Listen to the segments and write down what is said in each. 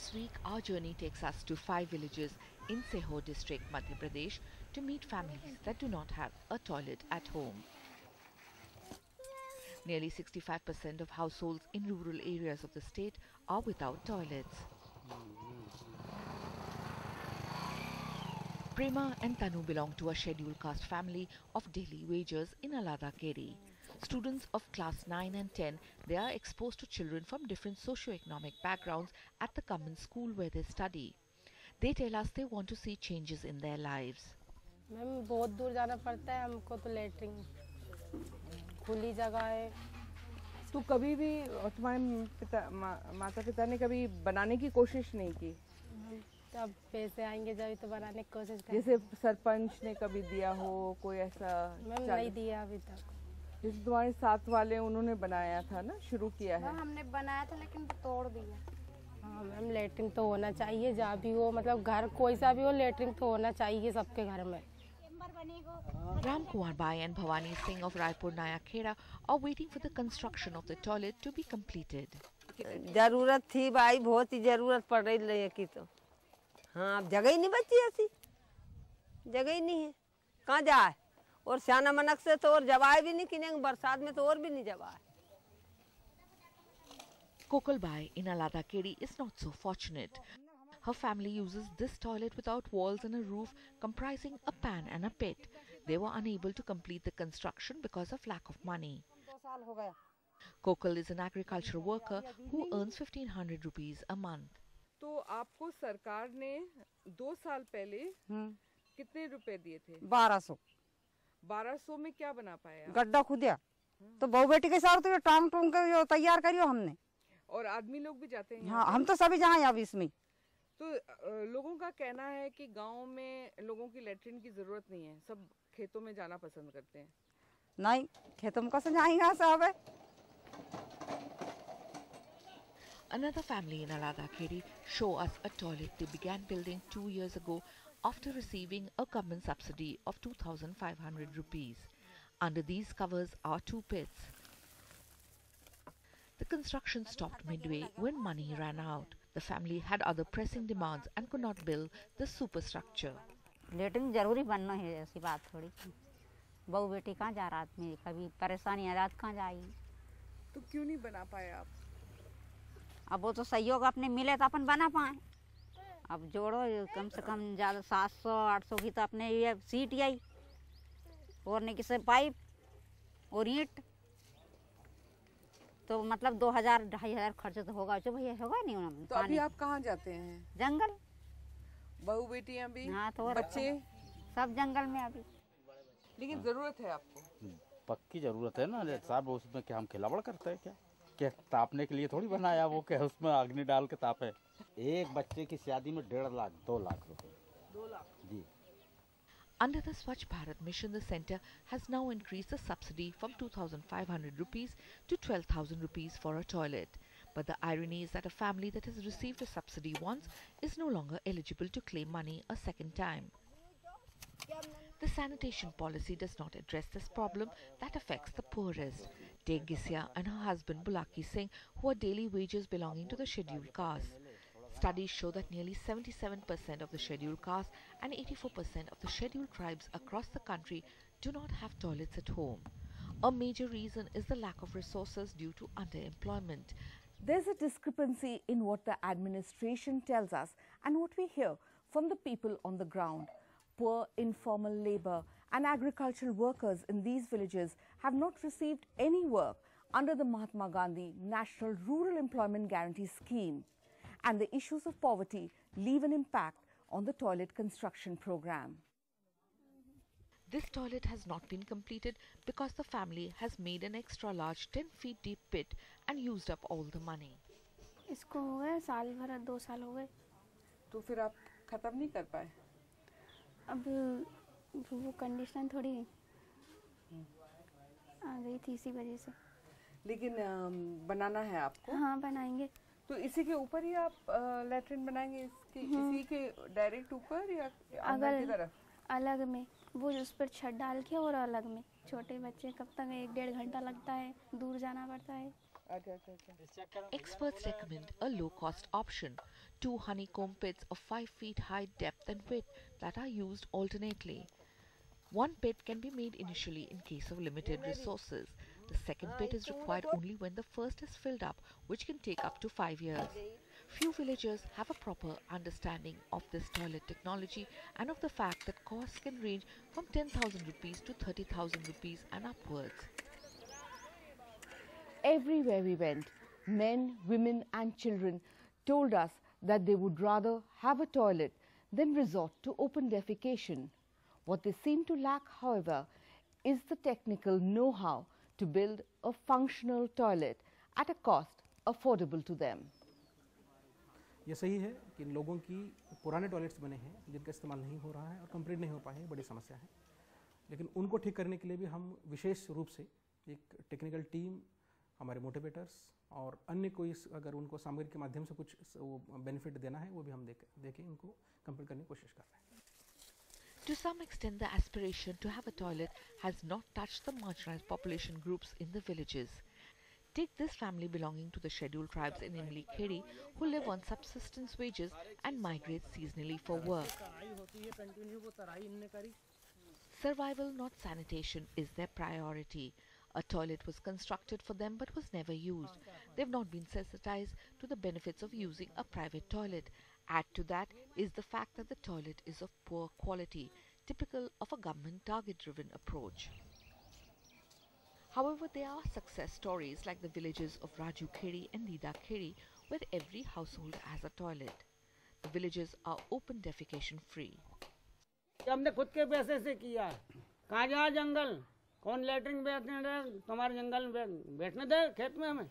This week, our journey takes us to 5 villages in Sehor district, Madhya Pradesh, to meet families that do not have a toilet at home. Nearly 65% of households in rural areas of the state are without toilets. Prema and Tanu belong to a scheduled caste family of daily wagers in Alada Keri. Students of class 9 and 10, they are exposed to children from different socio-economic backgrounds at the government school where they study. They tell us they want to see changes in their lives. Ma'am बहुत दूर जाना पड़ता है हमको तो latrine खुली जगह है। तो कभी भी तुम्हारे माता पिता ने कभी बनाने की कोशिश नहीं की? तब पैसे आएंगे जब तो बनाने की कोशिश करें। जैसे सरपंच ने कभी दिया हो कोई ऐसा? मैम नहीं दिया अभी तक। जैसे तुम्हारे साथ वाले उन्होंने बनाया था ना, शुरू किया है? हमने बनाया था लेकिन तोड़ दिया। हाँ मैम लेटरिन तो होना चाहिए जहाँ भी हो, मतलब घर कोई सा भी हो लेटरिन तो होना चाहिए सबके घर में। Ram Kumar Bai and Bhavani Singh of Raipur Naya Khera are waiting for the construction of the toilet to be completed. जरूरत थी भाई, बहुत ही जरूरत पड़ रही है की तो। हाँ अब जगह ही नहीं बची, ऐसी जगह ही नहीं है, कहाँ जाए? और सियाना मनक से तो और जवाए भी नहीं किनेंगे, बरसात में तो और भी नहीं जवाए। Kokal Bai in Alada Keri is not so fortunate. Her family uses this toilet without walls and a roof comprising a pan and a pit. They were unable to complete the construction because of lack of money. Kokal is an agricultural worker who earns 1,500 rupees a month. तो आपको सरकार ने 2 साल पहले कितने रुपए दिए थे? 1200। 1200 में क्या बना पाया? गड्ढा खुदिया तो बहू बेटी के साथ तो टांग टूंग के तैयार करियो हमने। और आदमी लोग भी जाते हैं? हाँ हम तो सभी जहाँ अब इसमें। तो लोगों का कहना है कि गांव में लोगों की लेटरिन की जरूरत नहीं है, सब खेतों में जाना पसंद करते हैं। नहीं खेतों में कैसे जाएंगे साहब? Another family in Alada Keri show us a toilet they began building 2 years ago after receiving a government subsidy of 2,500 rupees. Under these covers are 2 pits. The construction stopped midway when money ran out. The family had other pressing demands and could not build the superstructure. Latrine जरूरी बनना है, ऐसी बात थोड़ी। बहू बेटी कहाँ जा रहा आदमी, कभी परेशानी आ जाती कहाँ जाएगी? तो क्यों नहीं बना पाए आप? अब वो तो सहयोग अपने मिले तो अपन बना पाए। अब जोड़ो कम से कम ज़्यादा 700-800 की तो अपने ये सीट आई और नहीं किसी पाइप और ईंट तो मतलब 2,000-2,500 खर्च तो होगा जो भैया, होगा नहीं उन्होंने। तो अभी आप कहाँ जाते हैं? जंगल। बहू बेटियां भी? हाँ तो बच्चे सब जंगल में अभी। लेकिन जरूरत है आपको? पक्की जरूरत है ना साहब। उसमें क्या हम खिलावड़ करते हैं क्या तापने के लिए थोड़ी बनाया वो, क्या उसमें अग्नि डाल के तापे? एक बच्चे की शादी में 1.5 लाख 2 लाख रुपए। 2 लाख जी। Under the Swachh Bharat mission, the centre has now increased the subsidy from 2,500 rupees to 12,000 rupees for a toilet. But the irony is that a family that has received a subsidy once is no longer eligible to claim money a second time. The sanitation policy does not address this problem that affects the poorest. Take Gisya and her husband Bulaki Singh, who are daily wagers belonging to the scheduled caste. Studies show that nearly 77% of the scheduled caste and 84% of the scheduled tribes across the country do not have toilets at home. A major reason is the lack of resources due to underemployment. There's a discrepancy in what the administration tells us and what we hear from the people on the ground. Poor informal labor and agricultural workers in these villages have not received any work under the Mahatma Gandhi National Rural Employment Guarantee Scheme. And the issues of poverty leave an impact on the toilet construction program. This toilet has not been completed because the family has made an extra large 10 feet deep pit and used up all the money. इसको हो गए साल भर, 2 साल हो गए। तो फिर आप खत्म नहीं कर पाए? अब वो कंडीशन थोड़ी आ गई थी इसी वजह से। लेकिन बनाना है आपको? हाँ बनाएंगे। तो इसी के ऊपर ही आप लेटरिन बनाएंगे? इसी के डायरेक्ट ऊपर या अंदर की तरफ? अलग में, वो उस पर छत डाल के और अलग में। छोटे बच्चे कब तक 1-1.5 घंटा लगता है, दूर जाना पड़ता है। Experts recommend a low-cost option, 2 honeycomb pits of 5 feet high depth and width that are used alternately. One pit can be made initially in case of limited resources. The second pit is required only when the first is filled up, which can take up to 5 years. Few villagers have a proper understanding of this toilet technology and of the fact that costs can range from 10,000 rupees to 30,000 rupees and upwards. Everywhere we went, men, women and children told us that they would rather have a toilet than resort to open defecation. What they seem to lack, however, is the technical know-how to build a functional toilet at a cost affordable to them. ये सही है कि लोगों की पुराने toilets बने हैं जिनका इस्तेमाल नहीं हो रहा है और कंप्लीट नहीं हो पाए, बड़ी समस्या है। लेकिन उनको ठीक करने के लिए भी हम विशेष रूप से एक टेक्निकल टीम, हमारे मोटिवेटर्स और अन्य कोई अगर उनको सामग्री के माध्यम से कुछ बेनिफिट देना है वो भी हम देके इनको कंप्लीट करने की कोशिश कर रहे हैं। To some extent, the aspiration to have a toilet has not touched the marginalized population groups in the villages. Take this family belonging to the scheduled tribes in Imli Kheri who live on subsistence wages and migrate seasonally for work. Survival, not sanitation, is their priority. A toilet was constructed for them but was never used. They have not been sensitized to the benefits of using a private toilet. Add to that is the fact that the toilet is of poor quality, typical of a government target-driven approach. However, there are success stories like the villages of Raju Kheri and Dida Kheri, where every household has a toilet. The villages are open defecation free. हमने खुद के पैसे से किया, कहाँ जा जंगल, कौन latrine बैठने दे, तुम्हारे जंगल में बैठने दे, खेत में हमें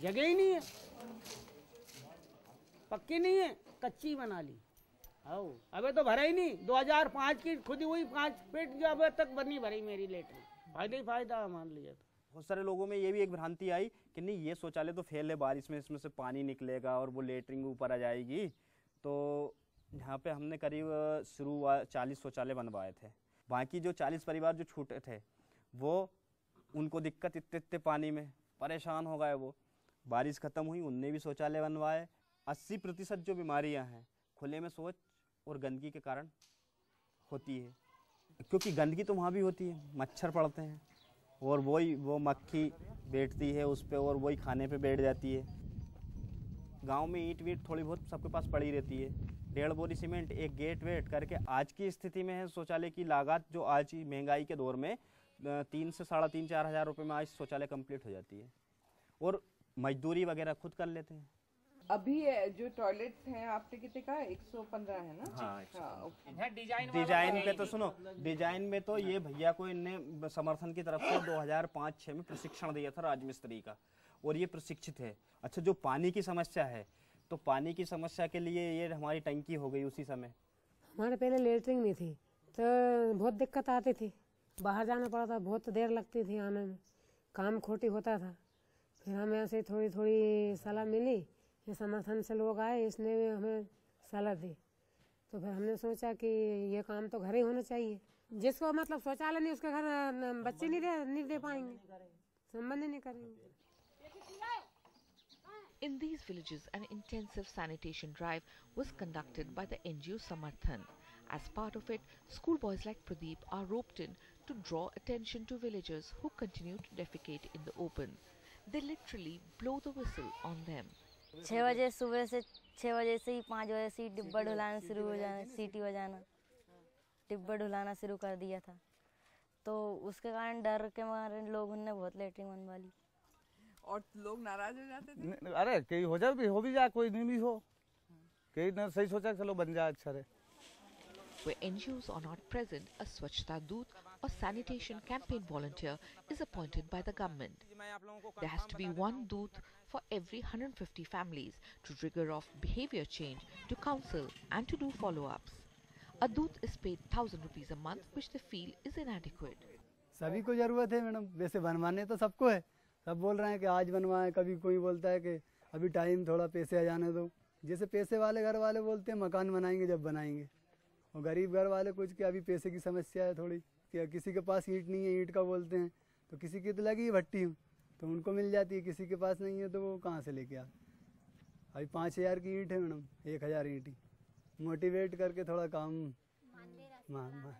जगह ही नहीं है, पक्की नहीं है, कच्ची बना ली। आओ, अबे तो भरा ही नहीं, 2005 की खुदी हुई 5 फीट जो अबे तक बनी भरी मेरी लेटरिन, फायदा ही फायदा मान लिया। बहुत सारे लोगों में ये भी एक भ्रांति आई कि नहीं ये शौचालय तो फेल है, बारिश में इसमें से पानी निकलेगा और वो लेटरिन ऊपर आ जाएगी। तो यहाँ पे हमने करीब शुरू 40 शौचालय बनवाए थे। बाकी जो 40 परिवार जो छूटे थे वो उनको दिक्कत इतने पानी में परेशान हो गए, वो बारिश ख़त्म हुई उनने भी शौचालय बनवाए। 80% जो बीमारियाँ हैं खुले में शौच और गंदगी के कारण होती है, क्योंकि गंदगी तो वहाँ भी होती है, मच्छर पड़ते हैं और वो मक्खी बैठती है उस पर और वही खाने पे बैठ जाती है। गांव में ईंट वीट थोड़ी बहुत सबके पास पड़ी रहती है, 1.5 बोरी सीमेंट एक गेट वेट करके आज की स्थिति में है शौचालय की लागत जो आज की महंगाई के दौर में 3 से 3,500-4 हज़ार रुपये में आज शौचालय कंप्लीट हो जाती है और मजदूरी वगैरह खुद कर लेते हैं। अभी जो टॉयलेट्स हैं आपने कितने कहा 115 है ना? हाँ, डिजाइन पे तो सुनो, डिजाइन में तो ये भैया को इनने समर्थन की तरफ से 2005-06 में प्रशिक्षण दिया था राजमिस्त्री का और ये प्रशिक्षित है। अच्छा, जो पानी की समस्या है तो पानी की समस्या के लिए ये हमारी टंकी हो गई उसी समय। हमारे पहले लेटरिन नहीं थी तो बहुत दिक्कत आती थी, बाहर जाना पड़ा था, बहुत देर लगती थी आने में, काम खोटी होता था। फिर हमें ऐसे थोड़ी थोड़ी सलाह मिली, ये समर्थन से लोग आए, इसने भी हमें सलाह दी, तो फिर हमने सोचा कि ये काम तो घर ही होना चाहिए। जिसको मतलब शौचालय नहीं उसके घर बच्चे नहीं दे पाएंगे, संबंध नहीं करेंगे। In these villages, an intensive sanitation drive was conducted by the NGO Samarthan. As part of it, schoolboys like Pradeep are roped in to draw attention to villagers who continue to defecate in the open. They literally blow the whistle on them. 6 बजे सुबह से 6 बजे से ही 5 बजे से डिब्बा ढुलाना शुरू हो जाना, सीटी बजाना, डिब्बा ढुलाना शुरू कर दिया था। तो उसके कारण डर के मारे लोगों ने बहुत लेटरिन बनवा ली और लोग नाराज हो जाते थे। अरे कहीं हो भी जाए, कोई नहीं भी हो, कहीं ने सही सोचा चलो बन जाए अच्छा रहे। Where NGOs are not present, a Swachhta Doot or sanitation campaign volunteer is appointed by the government. There has to be one Doot for every 150 families to trigger off behavior change, to counsel and to do follow-ups. A Doot is paid 1,000 rupees a month, which they feel is inadequate. सभी को जरूरत है madam, वैसे बनवाने तो सबको है, सब बोल रहे हैं कि आज बनवाएं, कभी कोई बोलता है कि अभी टाइम थोड़ा पैसे आ जाने दो। जैसे पैसे वाले घर वाले बोलते हैं मकान बनाएंगे जब बनाएंगे, और गरीब घर वाले कुछ कि अभी पैसे की समस्या है थोड़ी, कि किसी के पास ईंट नहीं है, ईंट का बोलते हैं, तो किसी की तो लगी भट्टी, तो उनको मिल जाती है, किसी के पास नहीं है तो वो कहाँ से लेके आ। अभी 5000 की ईंट है मैडम, 1000 ईंट ही। मोटिवेट करके थोड़ा काम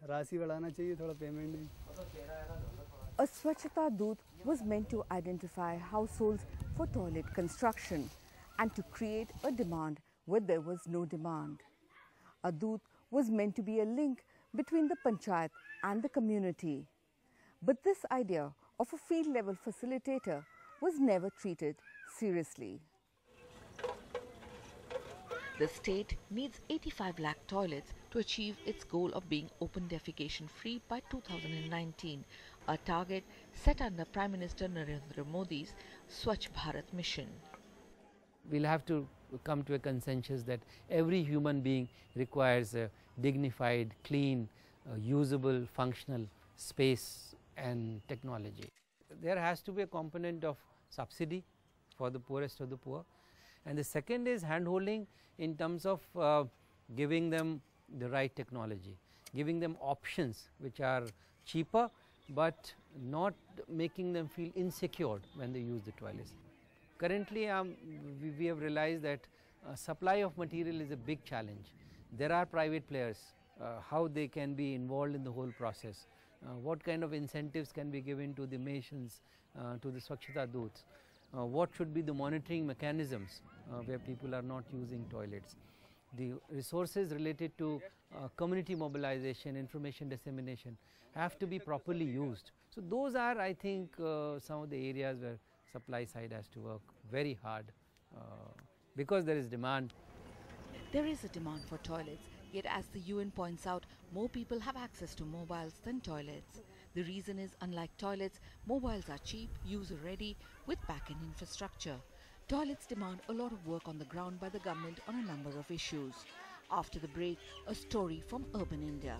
राशि बढ़ाना चाहिए, थोड़ा पेमेंट भी। A Swachhata Doot was meant to identify households for toilet construction and to create a demand where there was no demand. A Doot was meant to be a link between the panchayat and the community. But this idea of a field level facilitator was never treated seriously. The state needs 85 lakh toilets to achieve its goal of being open defecation free by 2019, a target set under Prime Minister Narendra Modi's Swachh Bharat mission. We'll have to come to a consensus that every human being requires a dignified, clean, usable, functional space and technology. There has to be a component of subsidy for the poorest of the poor, and the second is hand-holding in terms of giving them the right technology, giving them options which are cheaper but not making them feel insecure when they use the toilets. Currently we have realized that supply of material is a big challenge. There are private players, how they can be involved in the whole process, what kind of incentives can be given to the masons, to the Swachhata Doots, what should be the monitoring mechanisms where people are not using toilets. The resources related to community mobilization, information dissemination have to be properly used. So those are, I think, some of the areas where supply side has to work very hard because there is demand. There is a demand for toilets, yet as the UN points out, more people have access to mobiles than toilets. The reason is, unlike toilets, mobiles are cheap, user-ready, with back-end infrastructure. Toilets demand a lot of work on the ground by the government on a number of issues. After the break, a story from urban India.